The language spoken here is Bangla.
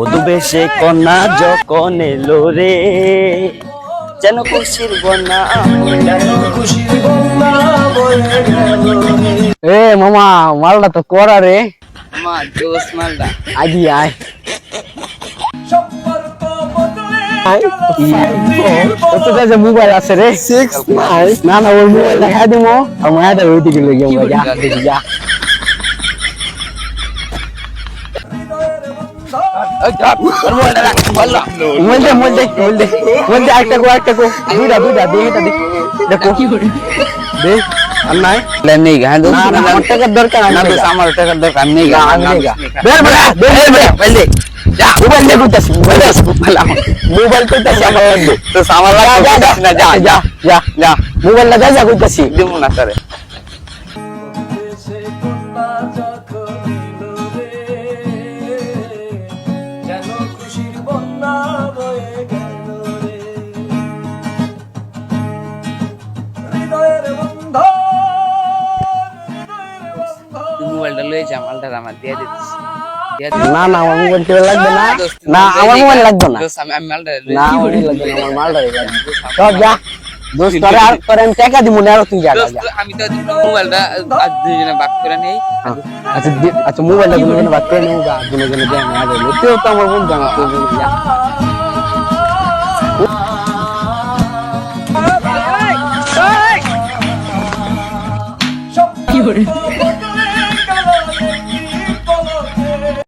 বধূ বেশে কন্যা যখন এলো রে, যেন খুশির বন্যা এ মামা মালটা তো করা রে। মা জোস মালটা আদি আয় মোবাইল আছে রে। না না ওর মোবাইল দেখা দিব আর মায়াটা ওই দিকে লেগে যা টাকার দরকার আমার টাকার দরকার নেই মোবাইল কইতাছি আমার লাগবে তো আমার লাগবে না, যা যা যা যা মোবাইলটা যা যা কইতাছি দিব না তারে। মোবাইলটা লয়ে যা, মালটা আমার দিয়ে দিচ্ছি। না না আমার মোবাইল কেউ লাগবে না, না আমার মোবাইল লাগবে না, আমি মালটা না আমার মোবাইল লাগবে না, আমার মালটা লাগবে। সব যা দোস্ত তোরে আর তোরে আমি টাকা দিব না, আর তুই যা যা। আমি তো মোবাইলটা আজ দুজনে ভাগ করে নেই। আচ্ছা আচ্ছা মোবাইলটা দুজনে ভাগ করে নেব, যা দুজনে দে আমি আগে তুই তো আমার বন্ধু আমার তুই যা। কি করে